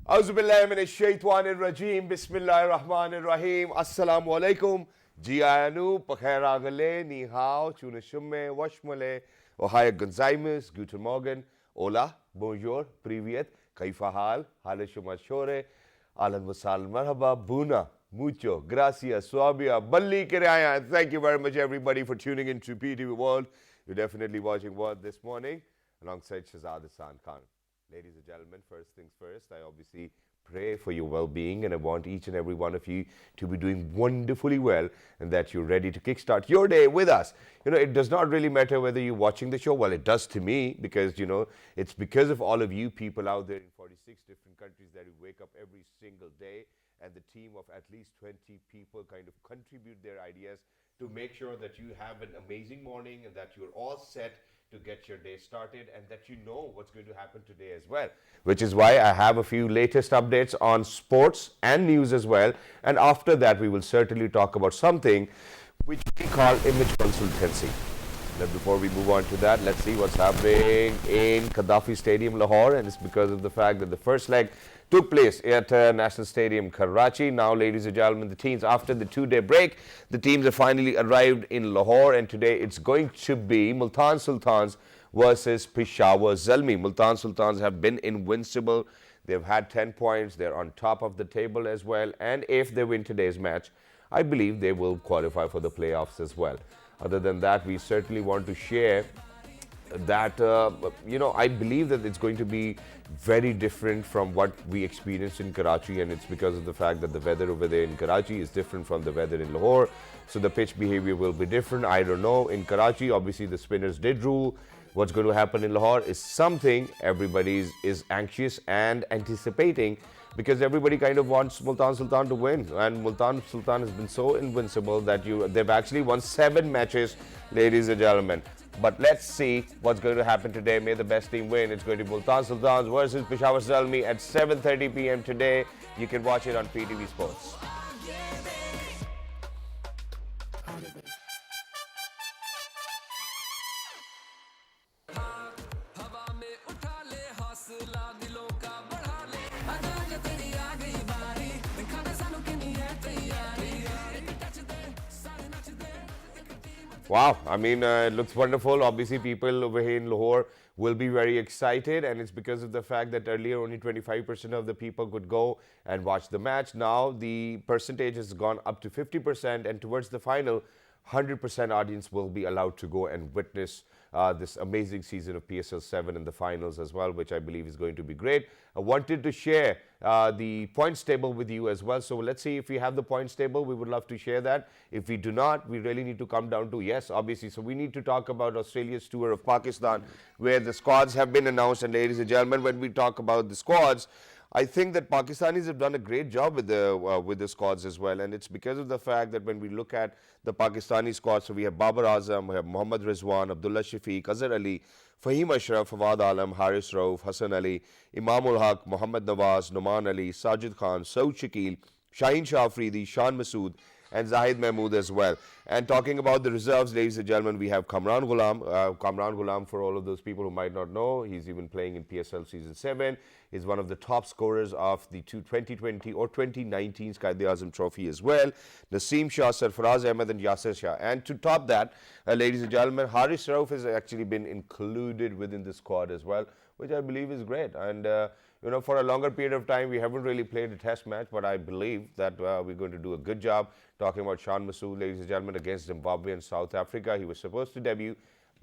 Auzubillahiminash-shaytanir-rajeem. Bismillahir-rahmanir-rahim. Assalamu alaikum. Jianu, Pacheragale, Ni Hao, Chunashumme, Washmale, Ohio Gonzaimus, Guten Morgen, Hola, Bonjour, Privyet, Kaifa Hal, Haleshumashore, Alan Wasal Marhaba, Buna, Mucho, Gracias, Swabia, Balli Kiraya. Thank you very much, everybody, for tuning in to PTV World. You're definitely watching World this morning alongside Shahzad Hassan Khan. Ladies and gentlemen, first things first, I obviously pray for your well-being, and I want each and every one of you to be doing wonderfully well and that you're ready to kickstart your day with us. It does not really matter whether you're watching the show. Well, it does to me because, it's because of all of you people out there in 46 different countries that you wake up every single day, and the team of at least 20 people kind of contribute their ideas to make sure that you have an amazing morning and that you're all set to get your day started and that you know what's going to happen today as well. Which is why I have a few latest updates on sports and news as well. And after that, we will certainly talk about something which we call image consultancy. Now, before we move on to that, let's see what's happening in Gaddafi Stadium, Lahore. And it's because of the fact that the first leg took place at National Stadium, Karachi. Now, ladies and gentlemen, the teams, after the two-day break, the teams have finally arrived in Lahore. And today it's going to be Multan Sultans versus Peshawar Zalmi. Multan Sultans have been invincible. They've had 10 points. They're on top of the table as well. And if they win today's match, I believe they will qualify for the playoffs as well. Other than that, we certainly want to share that, I believe that it's going to be very different from what we experienced in Karachi, and it's because of the fact that the weather over there in Karachi is different from the weather in Lahore. So the pitch behavior will be different. I don't know. In Karachi, obviously, the spinners did rule. What's going to happen in Lahore is something everybody is anxious and anticipating, because everybody kind of wants Multan Sultan to win. And Multan Sultan has been so invincible that they've actually won 7 matches, ladies and gentlemen. But let's see what's going to happen today. May the best team win. It's going to be Multan Sultans versus Peshawar Zalmi at 7:30 p.m. today. You can watch it on PTV Sports. Wow, it looks wonderful. Obviously, people over here in Lahore will be very excited, and it's because of the fact that earlier only 25% of the people could go and watch the match. Now the percentage has gone up to 50%, and towards the final, 100% audience will be allowed to go and witness this amazing season of PSL 7 in the finals as well, which I believe is going to be great. I wanted to share the points table with you as well. So let's see if we have the points table. We would love to share that. If we do not, we really need to come down to, yes, obviously. So we need to talk about Australia's tour of Pakistan, where the squads have been announced. And ladies and gentlemen, when we talk about the squads, I think that Pakistanis have done a great job with the squads as well, and it's because of the fact that when we look at the Pakistani squad, so we have Babar Azam, we have Mohammad Rizwan, Abdullah Shafiq, Azhar Ali, Fahim Ashraf, Fawad Alam, Haris Rauf, Hassan Ali, Imam ul Haq, Muhammad Nawaz, Noman Ali, Sajid Khan, Saud Shakil, Shaheen Shah Afridi, Shan Masood, and Zahid Mahmood as well. And talking about the reserves, ladies and gentlemen, we have Kamran Ghulam. Kamran Ghulam, for all of those people who might not know, he's even playing in PSL Season 7. He's one of the top scorers of the 2020 or 2019 Qaid-e-Azam Trophy as well. Naseem Shah, Sarfaraz Ahmed, and Yasser Shah. And to top that, ladies and gentlemen, Haris Rauf has actually been included within the squad as well, which I believe is great. And for a longer period of time, we haven't really played a test match, but I believe that we're going to do a good job. Talking about Shan Masood, ladies and gentlemen, against Zimbabwe and South Africa. He was supposed to debut,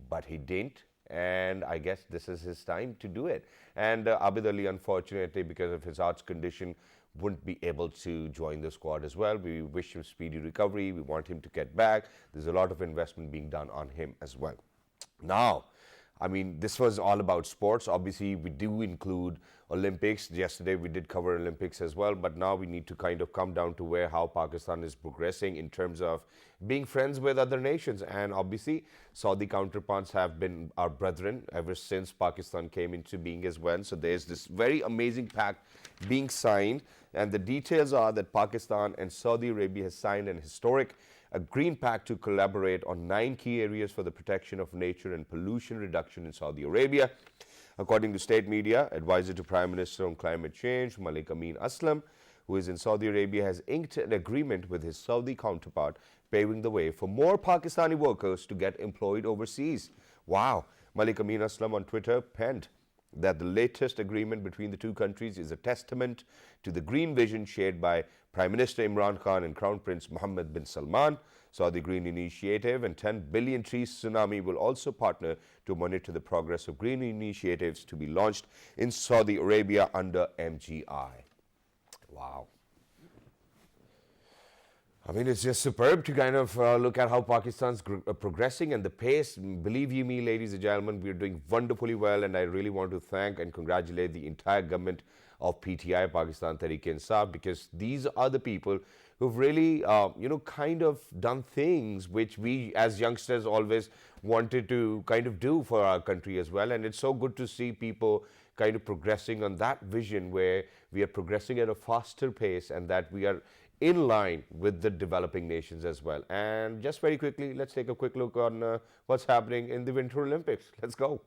but he didn't. And I guess this is his time to do it. And Abid Ali, unfortunately, because of his heart's condition, wouldn't be able to join the squad as well. We wish him speedy recovery. We want him to get back. There's a lot of investment being done on him as well. Now, this was all about sports. Obviously, we do include Olympics. Yesterday, we did cover Olympics as well, but now we need to kind of come down to how Pakistan is progressing in terms of being friends with other nations. And obviously, Saudi counterparts have been our brethren ever since Pakistan came into being as well. So there's this very amazing pact being signed, and the details are that Pakistan and Saudi Arabia has signed an historic a green pact to collaborate on 9 key areas for the protection of nature and pollution reduction in Saudi Arabia. According to state media, advisor to Prime Minister on climate change, Malik Amin Aslam, who is in Saudi Arabia, has inked an agreement with his Saudi counterpart, paving the way for more Pakistani workers to get employed overseas. Wow. Malik Amin Aslam on Twitter penned that the latest agreement between the two countries is a testament to the green vision shared by Prime Minister Imran Khan and Crown Prince Mohammed bin Salman. Saudi Green Initiative and 10 billion trees tsunami will also partner to monitor the progress of green initiatives to be launched in Saudi Arabia under MGI. Wow. I mean, it's just superb to kind of look at how Pakistan's progressing and the pace. Believe you me, ladies and gentlemen, we're doing wonderfully well, and I really want to thank and congratulate the entire government of PTI, Pakistan Tehreek-e-Insaf, because these are the people who've really, kind of done things which we as youngsters always wanted to kind of do for our country as well. And it's so good to see people kind of progressing on that vision where we are progressing at a faster pace and that we are in line with the developing nations as well. And just very quickly, let's take a quick look on what's happening in the Winter Olympics. Let's go.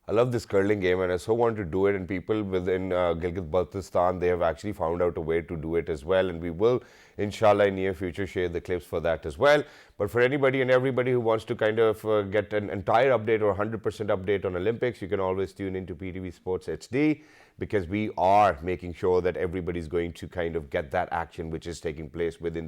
I love this curling game, and I so want to do it, and people within Gilgit-Baltistan, they have actually found out a way to do it as well, and we will, inshallah, in near future share the clips for that as well. But for anybody and everybody who wants to kind of get an entire update or 100% update on Olympics, you can always tune into PTV Sports HD, because we are making sure that everybody's going to kind of get that action which is taking place within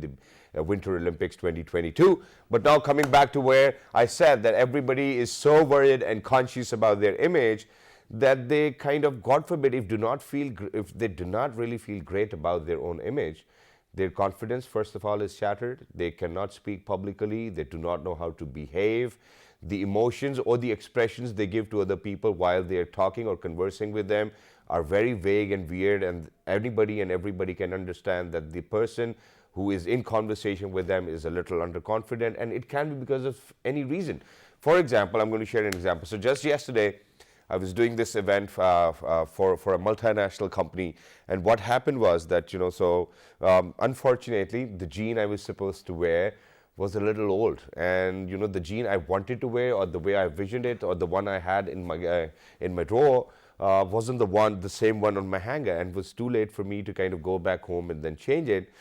the Winter Olympics 2022. But now coming back to where I said that everybody is so worried and conscious about their image that they kind of, God forbid, if they do not really feel great about their own image, their confidence, first of all, is shattered. They cannot speak publicly. They do not know how to behave. The emotions or the expressions they give to other people while they are talking or conversing with them are very vague and weird, and anybody and everybody can understand that the person who is in conversation with them is a little underconfident, and it can be because of any reason. For example, I'm going to share an example. So just yesterday, I was doing this event for a multinational company, and what happened was that, unfortunately, the jean I was supposed to wear was a little old, and the jean I wanted to wear, or the way I visioned it, or the one I had in my drawer, wasn't the same one on my hanger, and it was too late for me to kind of go back home and then change it.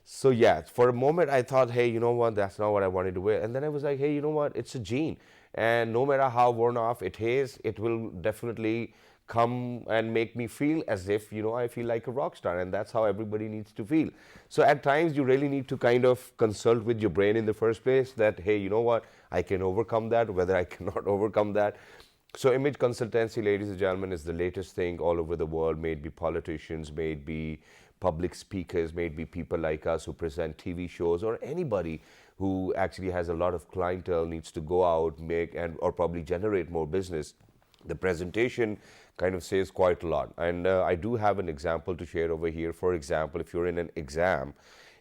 So yeah, for a moment I thought, hey, you know what, that's not what I wanted to wear. And then I was like, hey, you know what, it's a jean, and no matter how worn off it is, it will definitely come and make me feel as if, I feel like a rock star, and that's how everybody needs to feel. So at times you really need to kind of consult with your brain in the first place that, hey, you know what, I can overcome that, whether I cannot overcome that. So image consultancy, ladies and gentlemen, is the latest thing all over the world. May it be politicians, may it be public speakers, may it be people like us who present TV shows, or anybody who actually has a lot of clientele, needs to go out, or probably generate more business. The presentation kind of says quite a lot. And I do have an example to share over here. For example, if you're in an exam,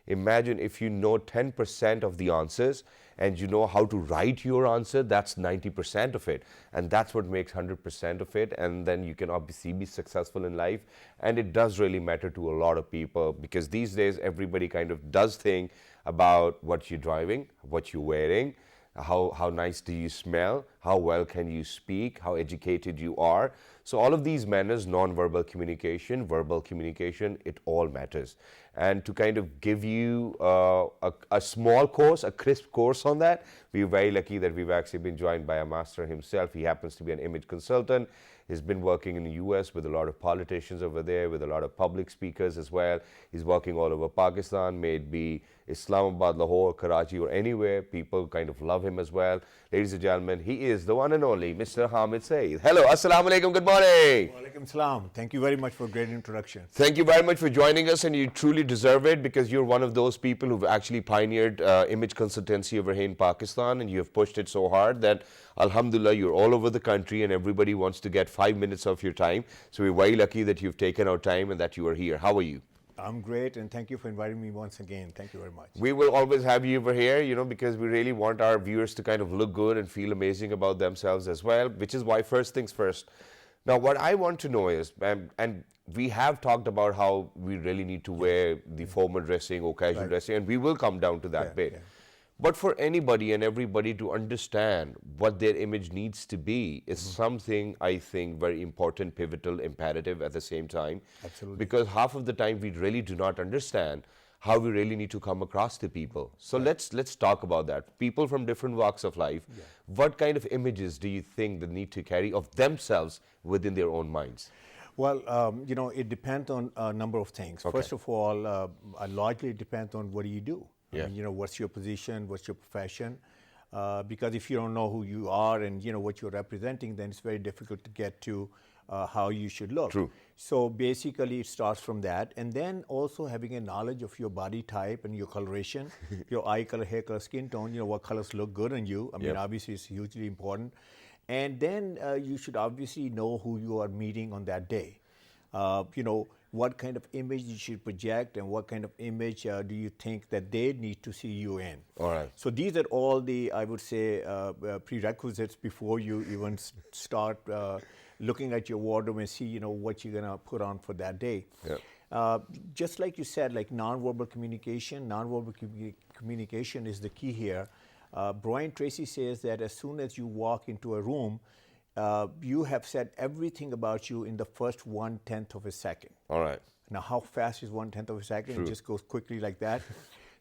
imagine if you know 10% of the answers and you know how to write your answer, that's 90% of it. And that's what makes 100% of it. And then you can obviously be successful in life. And it does really matter to a lot of people, because these days everybody kind of does think about what you're driving, what you're wearing, how nice do you smell, how well can you speak, how educated you are. So all of these manners, non-verbal communication, verbal communication, it all matters. And to kind of give you a small course, a crisp course on that, we're very lucky that we've actually been joined by a master himself. He happens to be an image consultant. He's been working in the US with a lot of politicians over there, with a lot of public speakers as well. He's working all over Pakistan, may it be Islamabad, Lahore, Karachi, or anywhere. People kind of love him as well. Ladies and gentlemen, he is the one and only Mr. Hamid Saeed. Hello, assalamu alaikum, good morning. Walaikum salam. Thank you very much for a great introduction. Thank you very much for joining us, and you truly deserve it because you're one of those people who've actually pioneered image consultancy over here in Pakistan, and you have pushed it so hard that alhamdulillah, you're all over the country and everybody wants to get 5 minutes of your time. So we're very lucky that you've taken our time and that you are here. How are you? I'm great, and thank you for inviting me once again. Thank you very much. We will always have you over here, you know, because we really want our viewers to kind of look good and feel amazing about themselves as well, which is why first things first. Now, what I want to know is, and we have talked about how we really need to wear the formal dressing or casual dressing, and we will come down to that bit. But for anybody and everybody to understand what their image needs to be is something, I think, very important, pivotal, imperative at the same time. Absolutely. Because half of the time we really do not understand how we really need to come across to people. So let's talk about that. People from different walks of life, what kind of images do you think they need to carry of themselves within their own minds? Well, you know, it depends on a number of things. First of all, largely it depends on what do you do. I mean, you know, what's your position, what's your profession? Because if you don't know who you are and, you know, what you're representing, then it's very difficult to get to how you should look. True. So basically it starts from that. And then also having a knowledge of your body type and your coloration, your eye color, hair color, skin tone, you know, what colors look good on you. I mean, obviously it's hugely important. And then you should obviously know who you are meeting on that day. You know, what kind of image you should project and what kind of image do you think that they need to see you in. All right. So these are all the, I would say, prerequisites before you even start looking at your wardrobe and see, you know, what you're going to put on for that day. Just like you said, like nonverbal communication is the key here. Brian Tracy says that as soon as you walk into a room, you have said everything about you in the first 1/10 of a second. All right. Now, how fast is 1/10 of a second? True. It just goes quickly like that.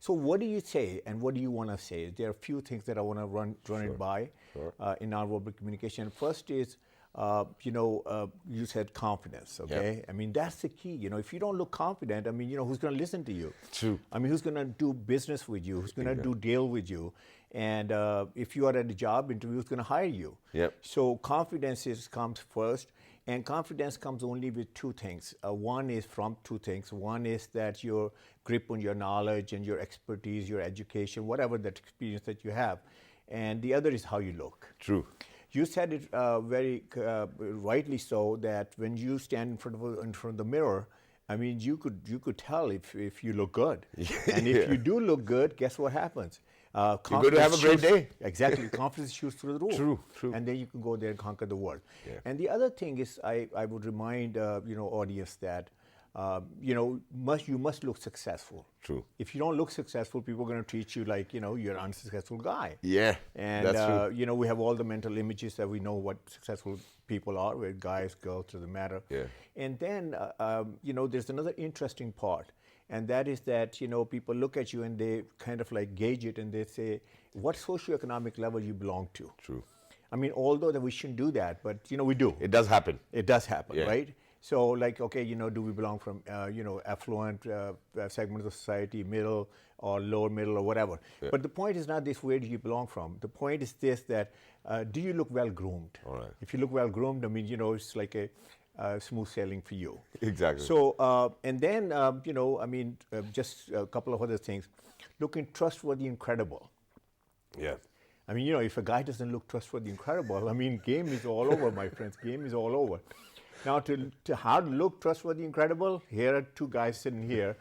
So what do you say and what do you want to say? There are a few things that I want to run it by in nonverbal communication. First is, you know, you said confidence, okay? I mean, that's the key. You know, if you don't look confident, I mean, you know, who's going to listen to you? True. I mean, who's going to do business with you? Who's going to do deal with you? And if you are at a job interview, who's going to hire you? So confidence comes first, and confidence comes only with two things. One is from two things. One is that your grip on your knowledge and your expertise, your education, whatever that experience that you have. And the other is how you look. True. You said it very rightly so that when you stand in front of the mirror, I mean, you could tell if you look good. And if you do look good, guess what happens? You're going to have a great day. Exactly. Confidence shoots through the roof. True. And then you can go there and conquer the world. And the other thing is, I would remind you know, audience that you know, you must look successful. True. If you don't look successful, people are going to treat you like, you know, you're an unsuccessful guy. And that's true. you know, we have all the mental images that we know what successful people are, with guys, girls, doesn't matter. And then you know, there's another interesting part. And that is that, you know, people look at you and they kind of like gauge it and they say, what socioeconomic level you belong to. True. I mean, although that we shouldn't do that, but, you know, we do. It does happen. It does happen, right? So, like, okay, you know, do we belong from, you know, affluent segment of society, middle or lower middle or whatever? But the point is not this, where do you belong from? The point is this, that do you look well groomed? All right. If you look well groomed, I mean, you know, it's like a smooth sailing for you. Exactly. So, and then, you know, I mean, just a couple of other things. Looking trustworthy and credible. I mean, you know, if a guy doesn't look trustworthy and credible, I mean, game is all over, my friends. Game is all over. Now, to how to look trustworthy and credible, here are two guys sitting here,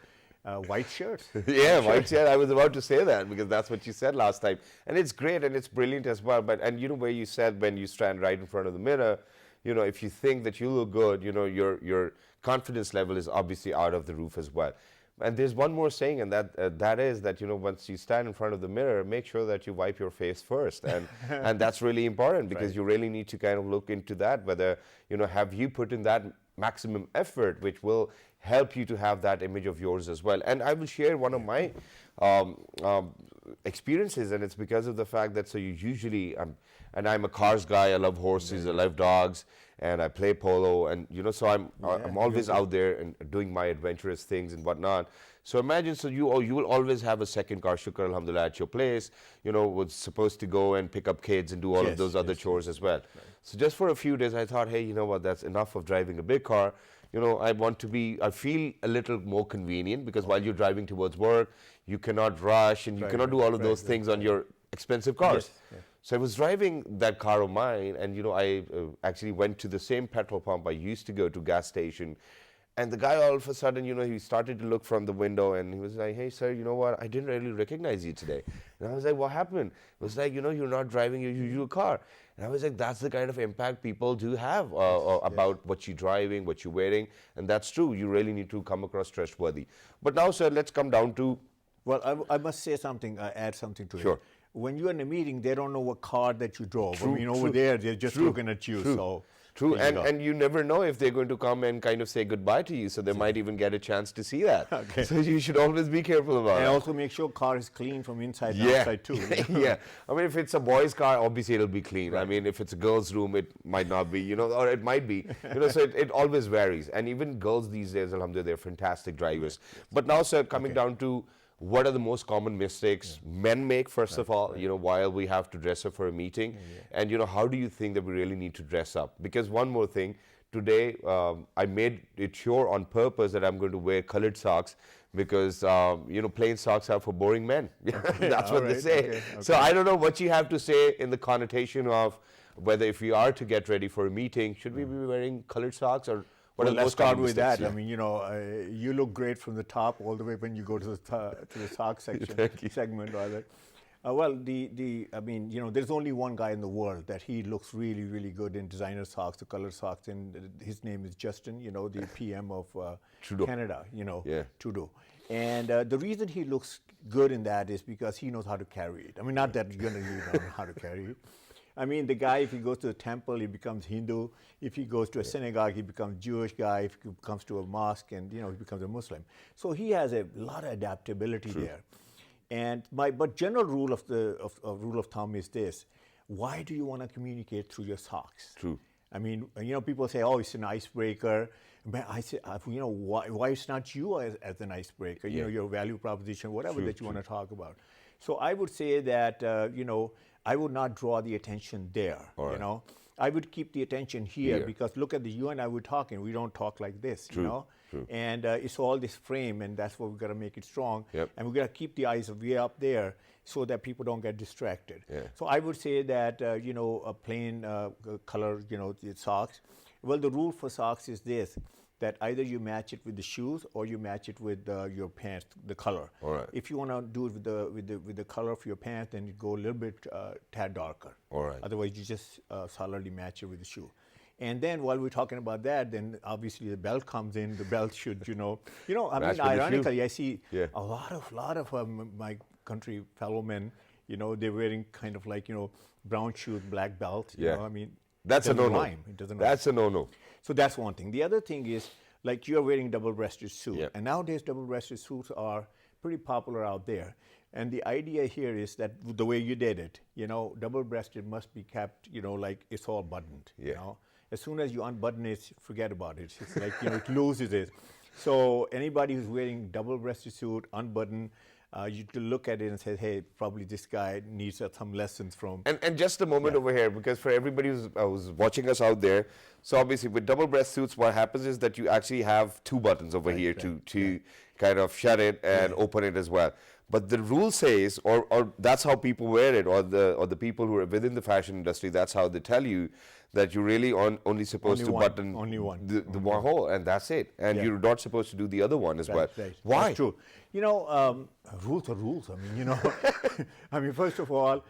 white shirts. White shirt. I was about to say that because that's what you said last time. And it's great and it's brilliant as well. But, and you know, where you said when you stand right in front of the mirror, you know, if you think that you look good, you know, your confidence level is obviously out of the roof as well. And there's one more saying, and that is that, once you stand in front of the mirror, make sure that you wipe your face first, and and that's really important, because you really need to kind of look into that, whether have you put in that maximum effort, which will help you to have that image of yours as well. And I will share one of my experiences, and it's because of the fact that and I'm a cars guy. I love horses, I love dogs, and I play polo, and so I'm always out there and doing my adventurous things and whatnot. So imagine, you will always have a second car, shukr alhamdulillah, at your place. Was supposed to go and pick up kids and do all of those other chores as well. So just for a few days, I thought, hey, you know what? That's enough of driving a big car. I feel a little more convenient, because while you're driving towards work, you cannot rush, and you cannot do all of those things on your expensive cars. So I was driving that car of mine, and I actually went to the same petrol pump I used to go to, gas station. And the guy, all of a sudden, he started to look from the window, and he was like, hey, sir, you know what? I didn't really recognize you today. And I was like, what happened? It was like, you're not driving your usual car. And I was like, that's the kind of impact people do have about what you're driving, what you're wearing. And that's true. You really need to come across trustworthy. But now, sir, let's come down to... Well, I must say something, add something to it. Sure. When you're in a meeting, they don't know what car that you drove. Over there, they're just looking at you. True, and you never know if they're going to come and kind of say goodbye to you, so they might even get a chance to see that. So you should always be careful about it. And also make sure car is clean from inside and outside too. Yeah, I mean, if it's a boy's car, obviously it'll be clean. I mean, if it's a girl's room, it might not be, or it might be. So it always varies. And even girls these days, alhamdulillah, they're fantastic drivers. But now, sir, coming down to what are the most common mistakes men make, first of all, while we have to dress up for a meeting? And, how do you think that we really need to dress up? Because one more thing, today I made it sure on purpose that I'm going to wear colored socks, because, plain socks are for boring men. That's what they say. So I don't know what you have to say in the connotation of whether, if we are to get ready for a meeting, should we be wearing colored socks, or... Well, let's start with that. Yeah. I mean, you look great from the top all the way when you go to the sock section segment, rather. I mean, there's only one guy in the world that he looks really, really good in designer socks, the color socks, and his name is Justin. The PM of Canada. Trudeau. And the reason he looks good in that is because he knows how to carry it. I mean, not that you're going to know how to carry it. I mean, the guy, if he goes to the temple, he becomes Hindu. If he goes to a synagogue, he becomes Jewish guy. If he comes to a mosque, and he becomes a Muslim. So he has a lot of adaptability there. And but general rule of thumb is this: why do you want to communicate through your socks? True. I mean, people say, oh, it's an icebreaker. But I say, why it's not you as an icebreaker? Your value proposition, whatever that you want to talk about. So I would say that I would not draw the attention there. I would keep the attention here, because look at you and I were talking. We don't talk like this, True. And it's all this frame, and that's what we've got to make it strong. Yep. And we've got to keep the eyes way up there so that people don't get distracted. So I would say that, a plain color, the socks. Well, the rule for socks is this: that either you match it with the shoes or you match it with your pants, the color. All right. If you want to do it with the color of your pants, then you go a little bit tad darker. All right. Otherwise, you just solidly match it with the shoe. And then while we're talking about that, then obviously the belt comes in. The belt should, I mean, ironically, I see a lot of my country fellow men, they're wearing kind of like, brown shoes, black belt. I mean, that's a no-no. It doesn't That's a no-no. So that's one thing. The other thing is, like, you're wearing double-breasted suit. And nowadays, double-breasted suits are pretty popular out there. And the idea here is that the way you did it, double-breasted must be kept, like it's all buttoned. As soon as you unbutton it, forget about it. It's like, it loses it. So anybody who's wearing double-breasted suit, unbuttoned, you to look at it and say, hey, probably this guy needs some lessons from. And just a moment over here, because for everybody who's watching us out there, so obviously with double breast suits, what happens is that you actually have two buttons over here to kind of shut it and open it as well. But the rule says, or that's how people wear it, or the people who are within the fashion industry, that's how they tell you that you're really only supposed to button the one hole, and that's it. And you're not supposed to do the other one as well. Right. Why? That's true. Rules are rules. I mean, I mean, first of all,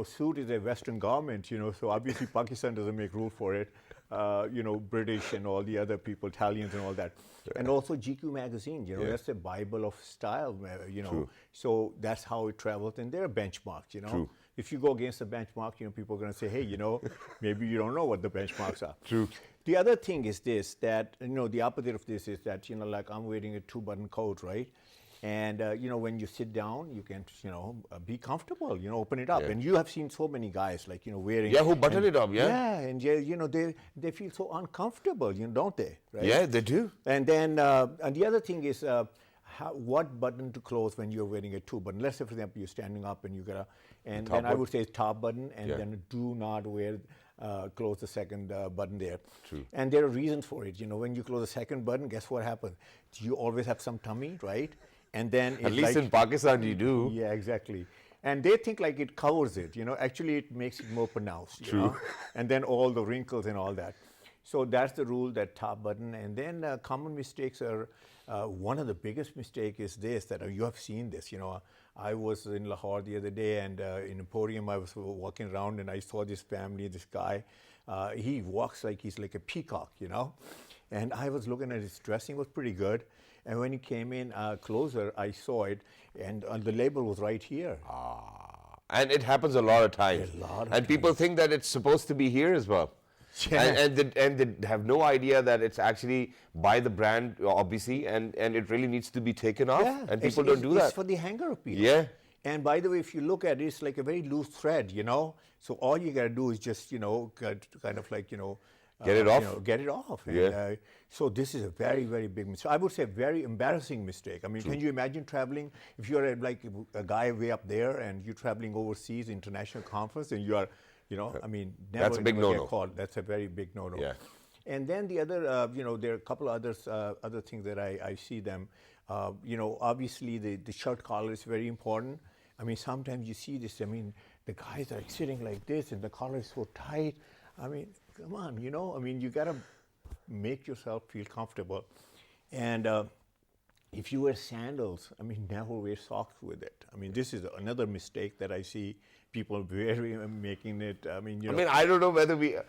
suit is a Western garment, so obviously Pakistan doesn't make rule for it. British and all the other people, Italians and all that. And also GQ magazine, that's the Bible of style, True. So that's how it travels in their benchmarks, True. If you go against the benchmark, people are going to say, hey, maybe you don't know what the benchmarks are. True. The other thing is this, that, the opposite of this is that, like I'm wearing a 2-button coat, right? And, when you sit down, you can, be comfortable, open it up. Yeah. And you have seen so many guys, like, wearing. Yeah, who button it up, yeah. Yeah, and, they feel so uncomfortable, don't they? Right? Yeah, they do. And then, and the other thing is, what button to close when you're wearing a 2-button. Let's say, for example, you're standing up and you got and then I would say top button, and then do not close the second button there. True. And there are reasons for it. When you close the second button, guess what happens? You always have some tummy, right? And then at least in Pakistan you do. Yeah, exactly. And they think like it covers it. Actually it makes it more pronounced. True. And then all the wrinkles and all that. So that's the rule, that top button. And then common mistakes are, one of the biggest mistake is this, that you have seen this. I was in Lahore the other day, and in Emporium I was walking around and I saw this family, this guy. He walks like he's like a peacock, And I was looking at his dressing, was pretty good. And when he came in closer, I saw it, and the label was right here. And it happens a lot of times. And people think that it's supposed to be here as well. Yeah. And they have no idea that it's actually by the brand, obviously, and it really needs to be taken off. Yeah. And people don't do that. It's for the hanger appeal. Yeah. And by the way, if you look at it, it's like a very loose thread, So all you got to do is just, kind of like, get it off. Get it off. Yeah. And, so this is a very, very big mistake. I would say a very embarrassing mistake. I mean, Can you imagine traveling, if you're like a guy way up there and you're traveling overseas, international conference, and you are, never That's a big no-no. get caught. That's a very big no-no. Yeah. And then the other, there are a couple of other things that I see them. Obviously the shirt collar is very important. I mean, sometimes you see this. I mean, the guys are sitting like this, and the collar is so tight. I mean, come on, you got to make yourself feel comfortable. And if you wear sandals, never wear socks with it. This is another mistake that I see people making it. I don't know whether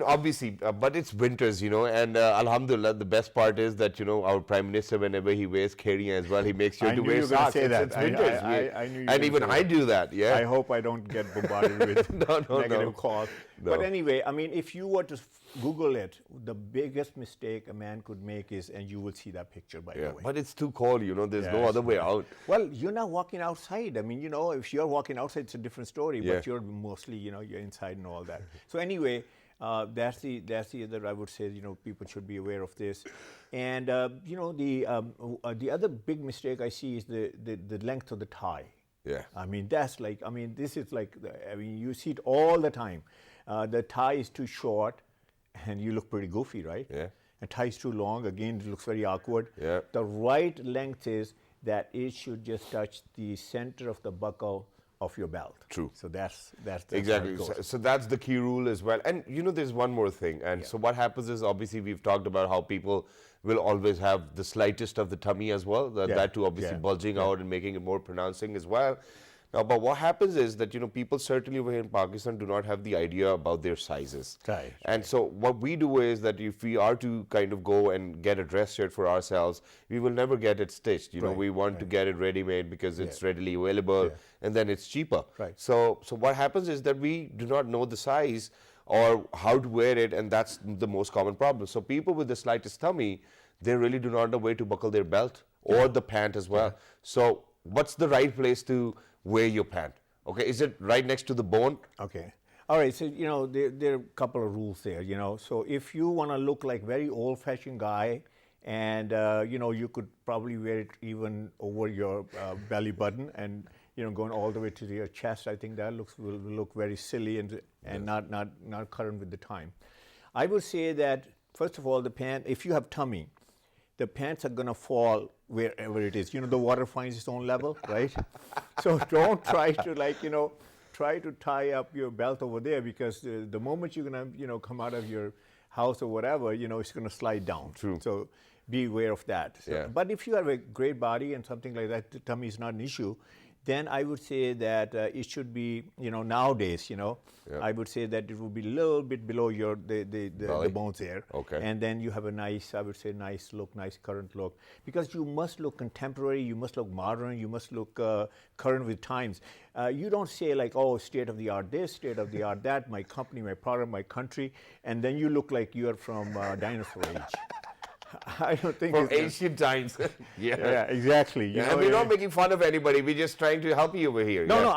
obviously, but it's winters, and alhamdulillah, the best part is that, our Prime Minister, whenever he wears kheriyan as well, he makes sure to wear socks. It's winters. I knew you and even I do that, yeah. I hope I don't get bombarded with negative calls. No. But anyway, if you were to Google it, the biggest mistake a man could make is, and you will see that picture, by the way. But it's too cold, there's no other way out. Well, you're not walking outside. If you're walking outside, it's a different story, but you're mostly, you're inside and all that. So anyway, that's the other, I would say, people should be aware of this. And, the other big mistake I see is the length of the tie. Yeah. That's like, this is like, you see it all the time. The tie is too short and you look pretty goofy, right? Yeah. And tie is too long, again, it looks very awkward. Yeah. The right length is that it should just touch the center of the buckle of your belt. True. So that's exactly. how it goes. So that's the key rule as well. And there's one more thing. And so what happens is, obviously, we've talked about how people will always have the slightest of the tummy as well. That too, obviously, bulging out and making it more pronouncing as well. Now, but what happens is that, people certainly over here in Pakistan do not have the idea about their sizes. Right. And so what we do is that if we are to kind of go and get a dress shirt for ourselves, we will never get it stitched. We want to get it ready-made because it's readily available and then it's cheaper. Right. So what happens is that we do not know the size or how to wear it, and that's the most common problem. So people with the slightest tummy, they really do not know where to buckle their belt or the pant as well. So what's the right place to wear your pant? Okay, is it right next to the bone? Okay. All right, so, there are a couple of rules there, So if you want to look like very old-fashioned guy and, you could probably wear it even over your belly button and, going all the way to your chest, I think that will look very silly and not current with the time. I would say that, first of all, the pant, if you have tummy, the pants are going to fall wherever it is. The water finds its own level, right? So don't try to try to tie up your belt over there, because the moment you're going to, come out of your house or whatever, it's going to slide down. True. So be aware of that. So, but if you have a great body and something like that, the tummy is not an issue, then I would say that it should be, nowadays, I would say that it would be a little bit below the bones there. Okay. And then you have a nice, I would say, nice look, nice current look. Because you must look contemporary, you must look modern, you must look current with times. You don't say like, oh, state of the art this, state of the art that, my company, my product, my country, and then you look like you're from dinosaur age. I don't think from ancient times. Yeah, exactly. And we're not making fun of anybody. We're just trying to help you over here. No,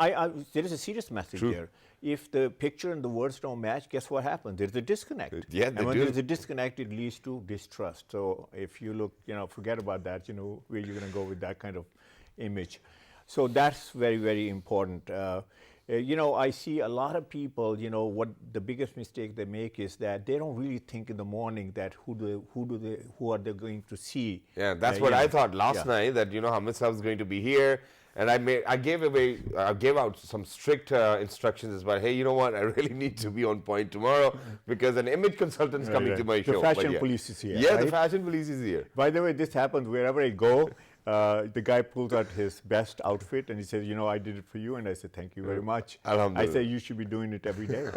there is a serious message there. If the picture and the words don't match, guess what happens? There's a disconnect. Yeah, and when there's a disconnect, it leads to distrust. So if you look, forget about that, where you're going to go with that kind of image. So that's very, very important. I see a lot of people, what the biggest mistake they make is that they don't really think in the morning that who are they going to see. Yeah, that's what I thought last night, that, Hamid Sahib is going to be here. And I gave out some strict instructions about, hey, you know what, I really need to be on point tomorrow because an image consultant is coming to my show. The fashion police is here. Yeah, right? The fashion police is here. By the way, this happens wherever I go. The guy pulls out his best outfit and he says, I did it for you. And I said, thank you very much. I say, you should be doing it every day.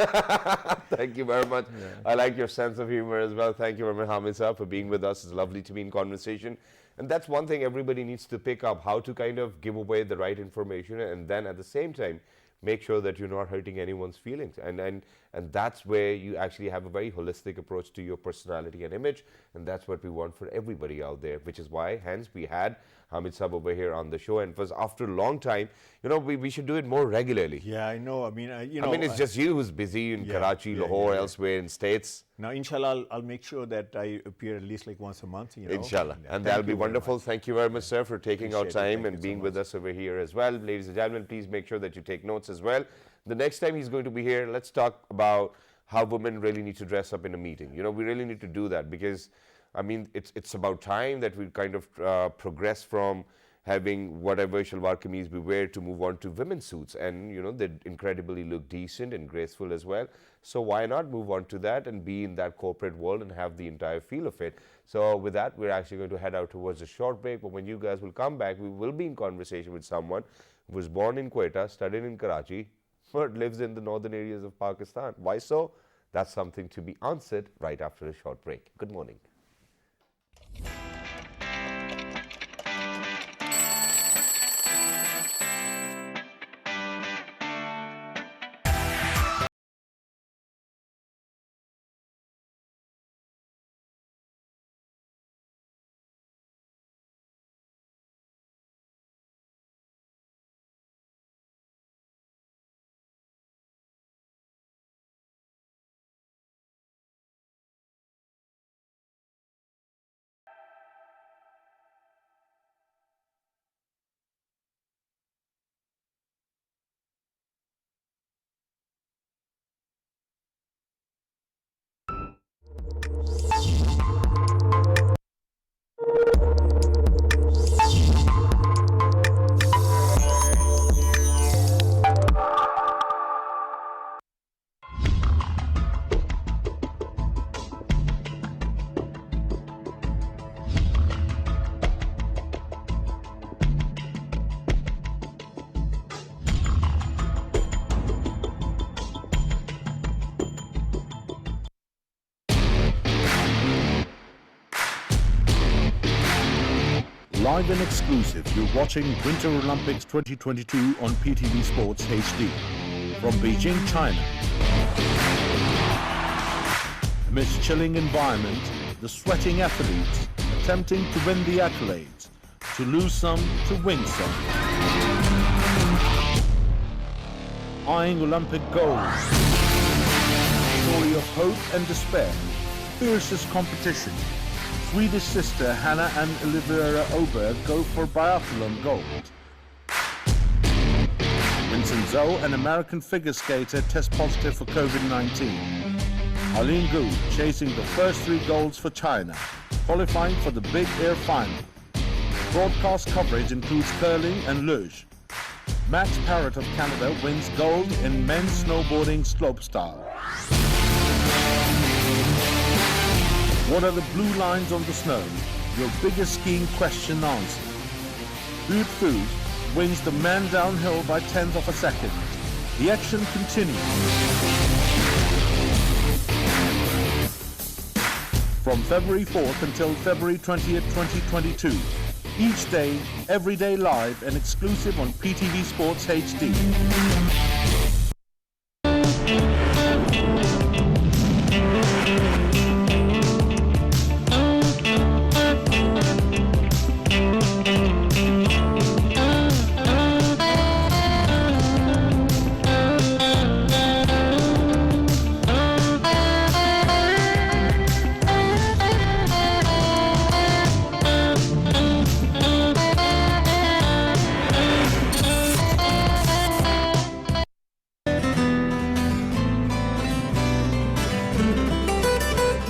Thank you very much. Yeah. I like your sense of humor as well. Thank you very much, Hamid Sahib, for being with us. It's lovely to be in conversation. And that's one thing everybody needs to pick up, how to kind of give away the right information and then at the same time, make sure that you're not hurting anyone's feelings. And that's where you actually have a very holistic approach to your personality and image. And that's what we want for everybody out there, which is why, hence, we had Hamid Sahib over here on the show. And it was after a long time, we should do it more regularly. Yeah, I know. I mean, it's just you who's busy in Karachi, Lahore, elsewhere in States. Now, inshallah, I'll make sure that I appear at least like once a month. Inshallah. And that'll be wonderful. Thank you very much, sir, for taking out time and being with us over here as well. Ladies and gentlemen, please make sure that you take notes as well. The next time he's going to be here, let's talk about how women really need to dress up in a meeting. We really need to do that because, it's about time that we kind of progress from having whatever shalwar kameez we wear to move on to women's suits. And, they incredibly look decent and graceful as well. So why not move on to that and be in that corporate world and have the entire feel of it? So with that, we're actually going to head out towards a short break. But when you guys will come back, we will be in conversation with someone who was born in Quetta, studied in Karachi, but lives in the northern areas of Pakistan. Why so? That's something to be answered right after a short break. Good morning. Live and exclusive, you're watching Winter Olympics 2022 on PTV Sports HD from Beijing, China. Amidst chilling environment, the sweating athletes attempting to win the accolades, to lose some, to win some. Eyeing Olympic goals. Story of hope and despair, fiercest competition. Swedish sister Hannah and Olivera Oberg go for biathlon gold. Vincent Zhou, an American figure skater, tests positive for COVID-19. Arlene Gu chasing the first 3 golds for China, qualifying for the big air final. Broadcast coverage includes curling and luge. Max Parrott of Canada wins gold in men's snowboarding slopestyle. What are the blue lines on the snow? Your biggest skiing question answered. Good food, wins the man downhill by 10th of a second. The action continues. From February 4th until February 20th, 2022. Each day, every day live and exclusive on PTV Sports HD.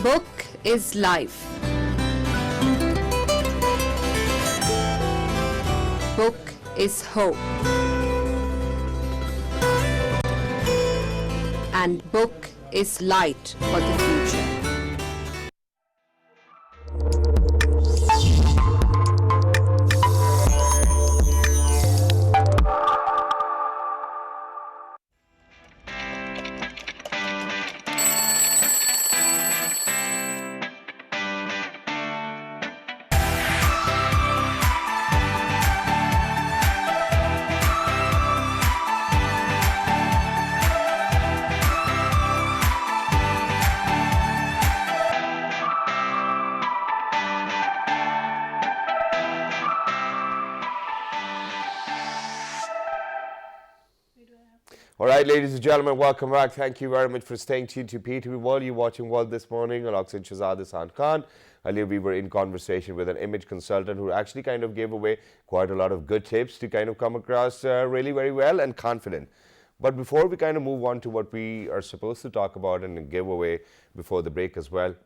Book is life. Book is hope. And book is light for the future. All right, ladies and gentlemen, welcome back. Thank you very much for staying tuned to PTV World. You're watching World this morning alongside Shahzad Hasan Khan. Earlier, we were in conversation with an image consultant who actually kind of gave away quite a lot of good tips to kind of come across really very well and confident. But before we kind of move on to what we are supposed to talk about and give away before the break as well,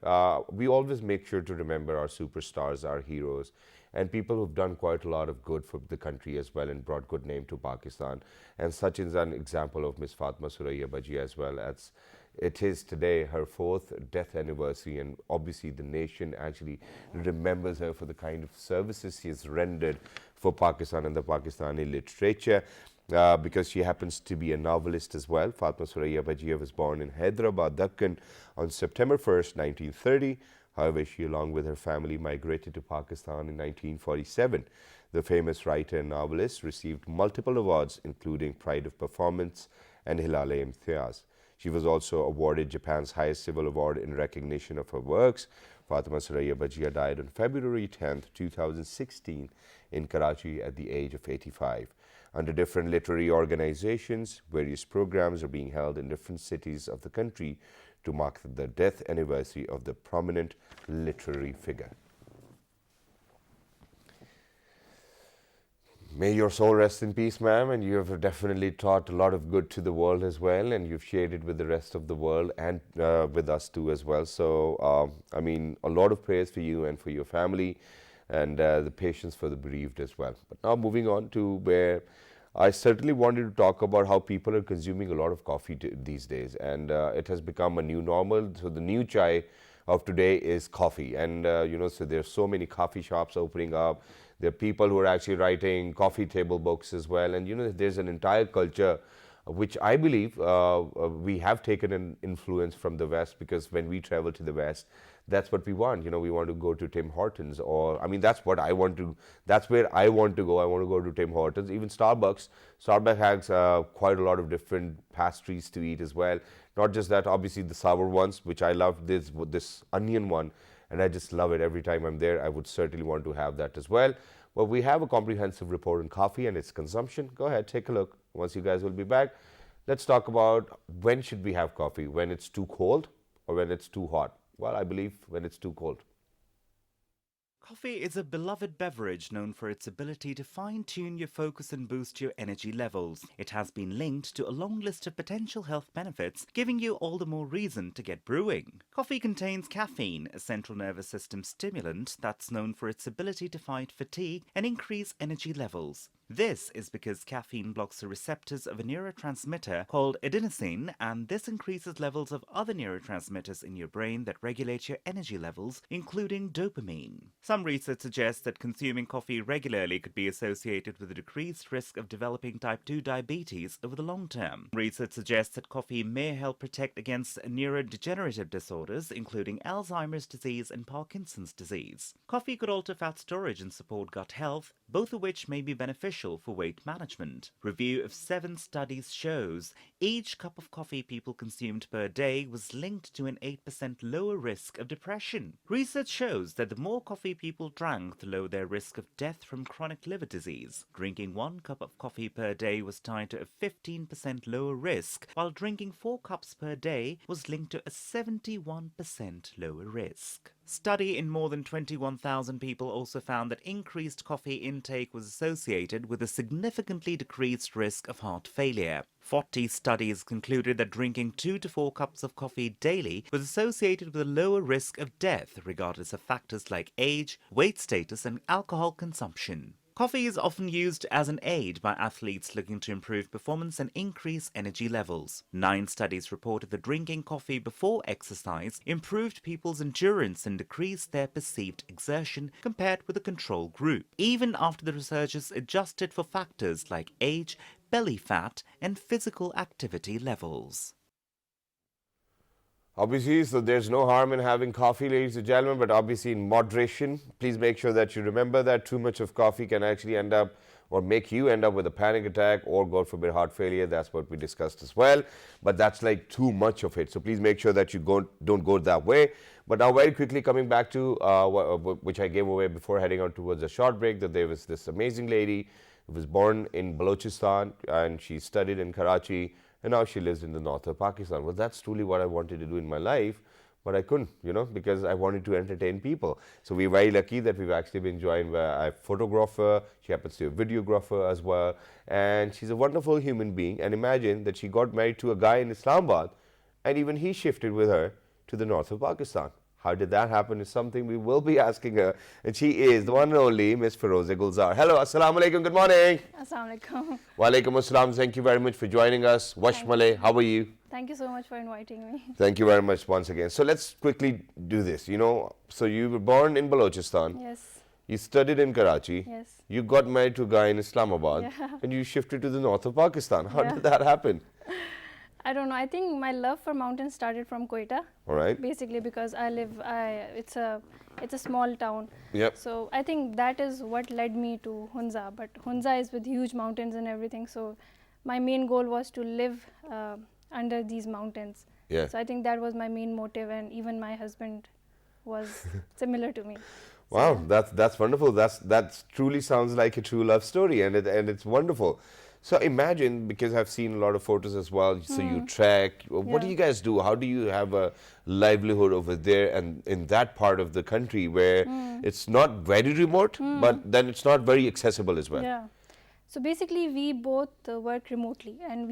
we always make sure to remember our superstars, our heroes, and people who've done quite a lot of good for the country as well and brought good name to Pakistan. And such is an example of Miss Fatma Suraiya Baji as well. As it is today her 4th death anniversary, and obviously the nation actually remembers her for the kind of services she has rendered for Pakistan and the Pakistani literature. Because she happens to be a novelist as well. Fatma Suraiya Baji was born in Hyderabad, Deccan on September 1st, 1930. However, she, along with her family, migrated to Pakistan in 1947. The famous writer and novelist received multiple awards, including Pride of Performance and Hilal-e-Imtiaz. She was also awarded Japan's highest civil award in recognition of her works. Fatma Suraiya Baji died on February 10, 2016 in Karachi at the age of 85. Under different literary organizations, various programs are being held in different cities of the country to mark the death anniversary of the prominent literary figure. May your soul rest in peace, ma'am, and you have definitely taught a lot of good to the world as well, and you've shared it with the rest of the world and with us too as well. So, I mean, a lot of prayers for you and for your family, and the patience for the bereaved as well. But now moving on to where I certainly wanted to talk about how people are consuming a lot of coffee these days, and it has become a new normal. So the new chai of today is coffee, and so there's so many coffee shops opening up. There are people who are actually writing coffee table books as well, and there's an entire culture which I believe we have taken an influence from the West, because when we travel to the West, that's what we want. We want to go to Tim Hortons, or I mean, that's what I want to. That's where I want to go. I want to go to Tim Hortons, even Starbucks. Starbucks has quite a lot of different pastries to eat as well. Not just that, obviously the sour ones, which I love. This onion one, and I just love it every time I'm there. I would certainly want to have that as well. Well, we have a comprehensive report on coffee and its consumption. Go ahead, take a look. Once you guys will be back, let's talk about when should we have coffee, when it's too cold or when it's too hot. Well, I believe when it's too cold. Coffee is a beloved beverage known for its ability to fine-tune your focus and boost your energy levels. It has been linked to a long list of potential health benefits, giving you all the more reason to get brewing. Coffee contains caffeine, a central nervous system stimulant that's known for its ability to fight fatigue and increase energy levels. This is because caffeine blocks the receptors of a neurotransmitter called adenosine, and this increases levels of other neurotransmitters in your brain that regulate your energy levels, including dopamine. Some research suggests that consuming coffee regularly could be associated with a decreased risk of developing type 2 diabetes over the long term. Research suggests that coffee may help protect against neurodegenerative disorders, including Alzheimer's disease and Parkinson's disease. Coffee could alter fat storage and support gut health, both of which may be beneficial for weight management. Review of 7 studies shows each cup of coffee people consumed per day was linked to an 8% lower risk of depression. Research shows that the more coffee people drank, the lower their risk of death from chronic liver disease. Drinking 1 cup of coffee per day was tied to a 15% lower risk, while drinking 4 cups per day was linked to a 71% lower risk. Study in more than 21,000 people also found that increased coffee intake was associated with a significantly decreased risk of heart failure. 40 studies concluded that drinking 2 to 4 cups of coffee daily was associated with a lower risk of death, regardless of factors like age, weight status, and alcohol consumption. Coffee is often used as an aid by athletes looking to improve performance and increase energy levels. 9 studies reported that drinking coffee before exercise improved people's endurance and decreased their perceived exertion compared with a control group, even after the researchers adjusted for factors like age, belly fat, and physical activity levels. Obviously, so there's no harm in having coffee, ladies and gentlemen, but obviously in moderation. Please make sure that you remember that too much of coffee can actually end up or make you end up with a panic attack or, God forbid, heart failure. That's what we discussed as well. But that's like too much of it. So please make sure that you don't go that way. But now very quickly coming back to which I gave away before heading out towards a short break, that there was this amazing lady who was born in Balochistan and she studied in Karachi. And now she lives in the north of Pakistan. Well, that's truly what I wanted to do in my life, but I couldn't, because I wanted to entertain people. So we're very lucky that we've actually been joined by a photographer. She happens to be a videographer as well. And she's a wonderful human being. And imagine that she got married to a guy in Islamabad, and even he shifted with her to the north of Pakistan. How did that happen is something we will be asking her. And she is the one and only Miss Feroze Gulzar. Hello, assalamu alaikum, good morning. Assalamu alaikum. Wa alaikum assalam, thank you very much for joining us. Washmale, how are you? Thank you so much for inviting me. Thank you very much once again. So let's quickly do this. So you were born in Balochistan. Yes. You studied in Karachi. Yes. You got married to a guy in Islamabad. Yeah. And you shifted to the north of Pakistan. How Yeah. did that happen? I don't know. I think my love for mountains started from Quetta. All right. Basically, because it's a small town. Yep. So I think that is what led me to Hunza. But Hunza is with huge mountains and everything. So my main goal was to live under these mountains. Yeah. So I think that was my main motive, and even my husband was similar to me. Wow, that's wonderful. That truly sounds like a true love story, and it's wonderful. So imagine, because I've seen a lot of photos as well. So you trek. What do Yeah. you guys do? How do you have a livelihood over there and in that part of the country where it's not very remote, but then it's not very accessible as well? Yeah. So basically, we both work remotely, and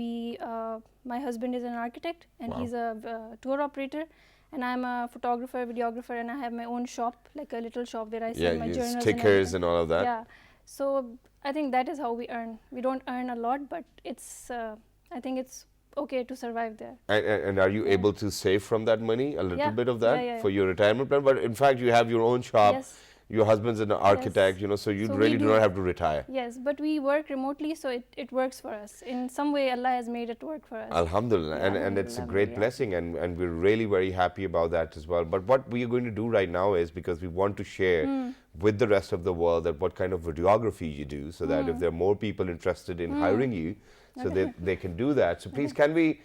my husband is an architect, and he's a tour operator, and I'm a photographer, videographer, and I have my own shop, like a little shop where I sell my journals and stickers everything. and all of that. Yeah. So I think that is how we earn. We don't earn a lot, but I think it's okay to survive there. And are you able to save from that money a little Yeah. bit of that Yeah. for your retirement plan? But in fact, you have your own shop. Yes. Your husband's an architect, so you So we really do do- not have to retire. Yes, but we work remotely, so it works for us. In some way, Allah has made it work for us. Alhamdulillah, Yeah, and it's a Alhamdulillah, great yeah. blessing, and we're really very happy about that as well. But what we are going to do right now is, because we want to share with the rest of the world that what kind of videography you do, so that if there are more people interested in hiring you, so that they can do that. So please, can we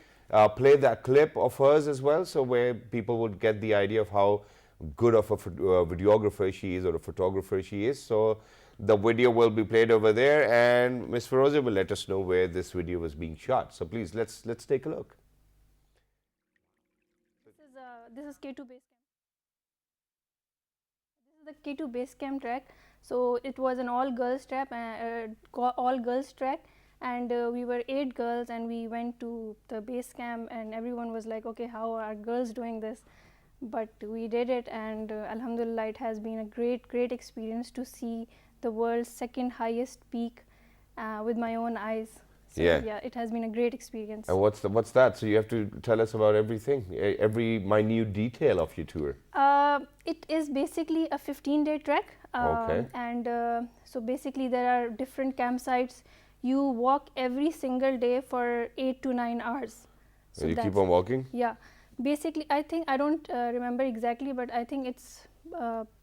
play that clip of hers as well, so where people would get the idea of how good of a videographer she is, or a photographer she is. So the video will be played over there, and Ms. Feroze will let us know where this video was being shot. So please, let's take a look. This is K2 base camp. This is the K2 base camp track. So it was an all girls track, and we were 8 girls, and we went to the base camp, and everyone was like, okay, how are girls doing this? But we did it, and Alhamdulillah, it has been a great experience to see the world's second highest peak with my own eyes. So Yeah. it has been a great experience. And what's that? So you have to tell us about everything, every minute detail of your tour. It is basically a 15-day trek. Okay. And so basically there are different campsites. You walk every single day for 8 to 9 hours. So You keep that's- on walking? Yeah. Basically, I think, I don't remember exactly, but I think it's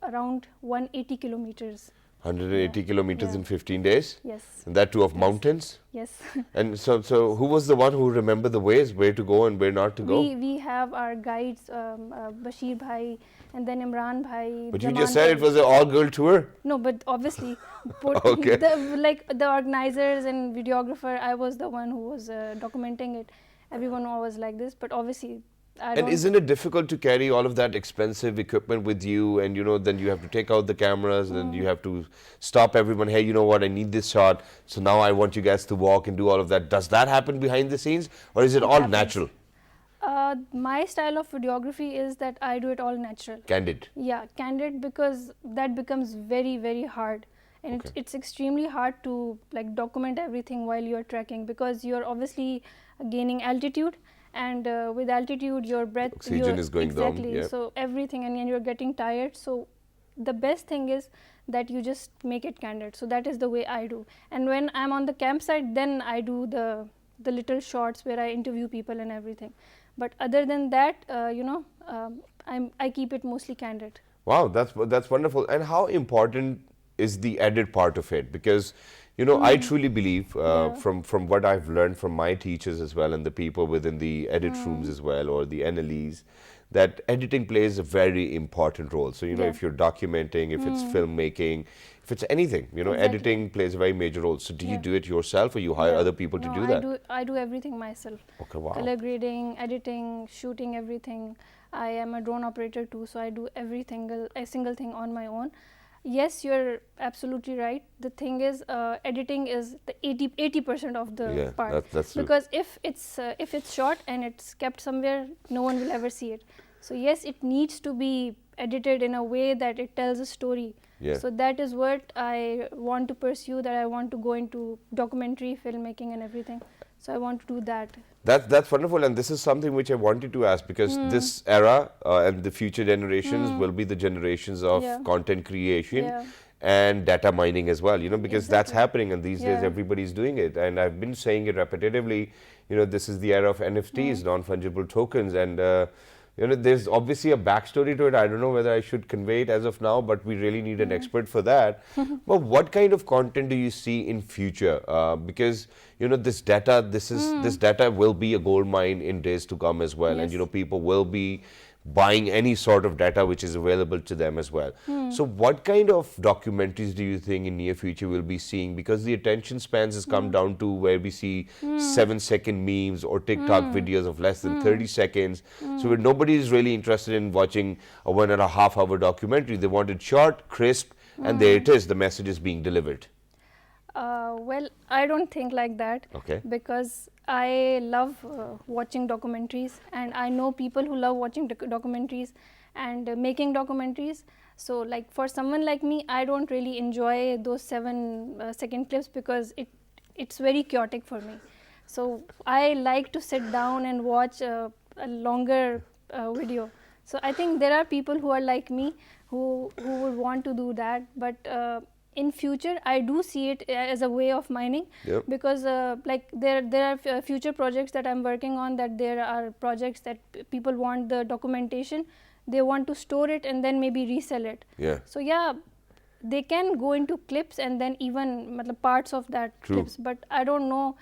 around 180 kilometers. 180 kilometers Yeah. in 15 days? Yes. And that too of mountains? Yes. And so who was the one who remembered the ways, where to go and where not to go? We have our guides, Bashir Bhai, and then Imran Bhai. But you Zaman just said Bhai. it was an all-girl tour. No, but obviously, Okay. the organizers and videographer, I was the one who was documenting it. Everyone was like this, but obviously, I And don't. isn't it difficult to carry all of that expensive equipment with you, and then you have to take out the cameras, and then you have to stop everyone, hey, you know what, I need this shot, so now I want you guys to walk and do all of that. Does that happen behind the scenes, or is it all happens. natural, My style of videography is that I do it all natural. candid? Yeah, candid, because that becomes very, very hard. And Okay. it's extremely hard to like document everything while you're trekking, because you're obviously gaining altitude, and with altitude your breath, Oxygen is going down, exactly, yeah. so everything, and you're getting tired. So the best thing is that you just make it candid. So that is the way I do. And when I'm on the campsite, then I do the little shots where I interview people and everything. But other than that, I keep it mostly candid. Wow, that's wonderful. And how important is the edit part of it? Because I truly believe, from what I've learned from my teachers as well, and the people within the edit rooms as well, or the NLEs, that editing plays a very important role. So Yeah. if you're documenting, if it's filmmaking, if it's anything, editing plays a very major role. So do you Yeah. do it yourself, or you hire Yeah. other people to No, do that? I do everything myself. Okay, wow. Color grading, editing, shooting, everything. I am a drone operator too, so I do a single thing on my own. Yes, you're absolutely right. The thing is, editing is the 80% of the Yeah, part. that's true. Because if it's shot and it's kept somewhere, no one will ever see it. So yes, it needs to be edited in a way that it tells a story. Yeah. So that is what I want to pursue, that I want to go into documentary filmmaking and everything. So I want to do that. That's wonderful, and this is something which I wanted to ask, because this era and the future generations will be the generations of Yeah. content creation Yeah. and data mining as well, because that's Exactly. happening, and these days Yeah. everybody's doing it. And I've been saying it repetitively, this is the era of NFTs, non-fungible tokens, and there's obviously a backstory to it. I don't know whether I should convey it as of now, but we really need an expert for that. But what kind of content do you see in future? Because this data will be a gold mine in days to come as well, Yes. and people will be buying any sort of data which is available to them as well. So what kind of documentaries do you think in near future we'll be seeing? Because the attention spans has come down to where we see 7-second memes or TikTok videos of less than 30 seconds. So where nobody is really interested in watching a 1.5-hour documentary. They want it short, crisp, and there it is, the message is being delivered. Well, I don't think like that. Okay. Because I love watching documentaries, and I know people who love watching documentaries and making documentaries. So like for someone like me, I don't really enjoy those 7-second clips, because it's very chaotic for me. So I like to sit down and watch a longer video. So I think there are people who are like me who would want to do that, but in future I do see it as a way of mining. Yep. Because like there are future projects that I'm working on, that there are projects that people want the documentation, they want to store it and then maybe resell it. Yeah. So yeah, they can go into clips and then even parts of that True. clips, but I don't know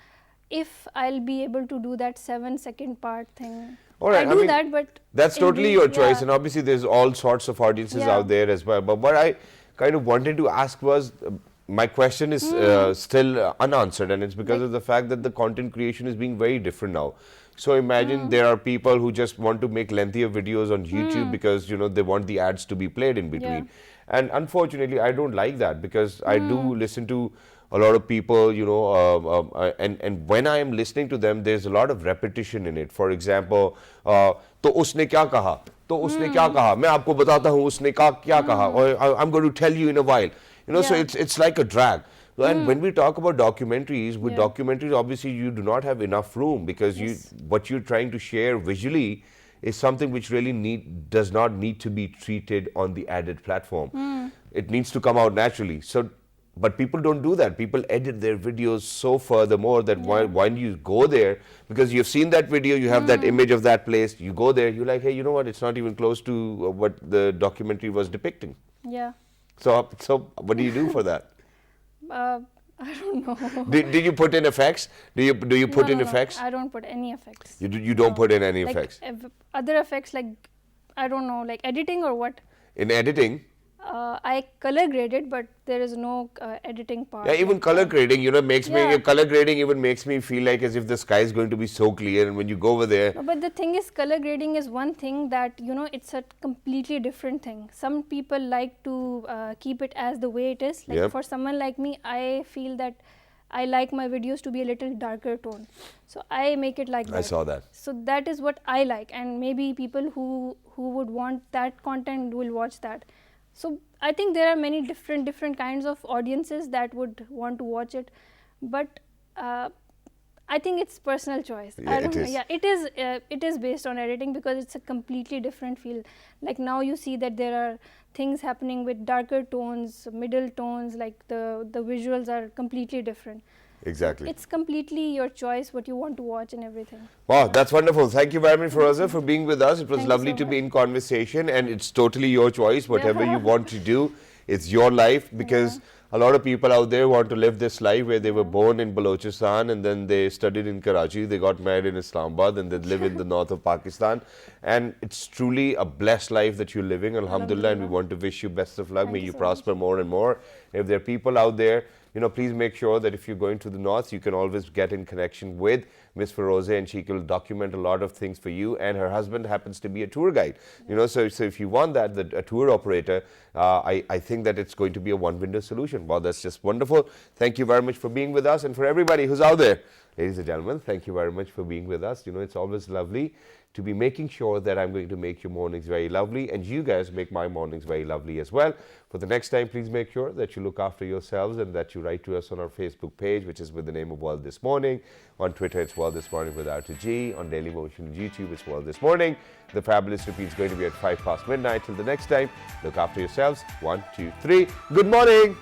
if I'll be able to do that 7-second part thing. All right, I do that, but that's in totally the- your choice, yeah. and obviously there's all sorts of audiences Yeah. out there as well. But what I kind of wanted to ask was, my question is still unanswered, and it's because of the fact that the content creation is being very different now. So imagine there are people who just want to make lengthier videos on YouTube because they want the ads to be played in between. And unfortunately, I don't like that, because I do listen to a lot of people, and when I am listening to them, there's a lot of repetition in it. For example, तो उसने क्या कहा, तो उसने क्या कहा, मैं आपको बताता हूँ उसने क्या कहा, or I'm going to tell you in a while. So Yeah. it's like a drag. So, and when we talk about documentaries, with Yeah. documentaries, obviously you do not have enough room because what you're trying to share visually is something which really does not need to be treated on the added platform. It needs to come out naturally. So, but people don't do that. People edit their videos so furthermore that when you go there, because you've seen that video, you have that image of that place, you go there, you're like, hey, you know what? It's not even close to what the documentary was depicting. Yeah. So what do you do for that? I don't know. Did you put in effects? Do you put in effects? I don't put any effects. You don't put in any Like effects. other effects, like I don't know, like editing or what. In editing, I color graded, but there is no editing part. yeah, even like, color grading, makes me Yeah. color grading even makes me feel like as if the sky is going to be so clear, and when you go over there, No, but the thing is, color grading is one thing that it's a completely different thing. Some people like to keep it as the way it is. Like Yep. for someone like me, I feel that I like my videos to be a little darker tone, so I make it like that. I saw that. So that is what I like, and maybe people who would want that content will watch that. So I think there are many different kinds of audiences that would want to watch it, but I think it's personal choice. Yeah, I don't it know. is. Yeah, it is based on editing because it's a completely different field. Like now you see that there are things happening with darker tones, middle tones, like the visuals are completely different. Exactly. It's completely your choice what you want to watch and everything. Wow, that's wonderful. Thank you very much, Feroza, for being with us. It was Thank you lovely so to be much. in conversation, and it's totally your choice. Whatever you want to do, it's your life, because a lot of people out there want to live this life where they were born in Balochistan and then they studied in Karachi, they got married in Islamabad, and they live in the north of Pakistan. And it's truly a blessed life that you're living, alhamdulillah, and we want to wish you best of luck. May you so prosper more and more. If there are people out there, please make sure that if you're going to the north, you can always get in connection with Miss Feroza, and she will document a lot of things for you. And her husband happens to be a tour guide. So if you want that, a tour operator, I think that it's going to be a one-window solution. Wow, that's just wonderful. Thank you very much for being with us, and for everybody who's out there, ladies and gentlemen, thank you very much for being with us. It's always lovely to be making sure that I'm going to make your mornings very lovely, and you guys make my mornings very lovely as well. For the next time, please make sure that you look after yourselves and that you write to us on our Facebook page, which is with the name of World This Morning. On Twitter, it's World This Morning without a G. On Daily Motion and YouTube, it's World This Morning. The fabulous repeat is going to be at 5 past midnight. Till the next time, look after yourselves. 1, 2, 3. Good morning.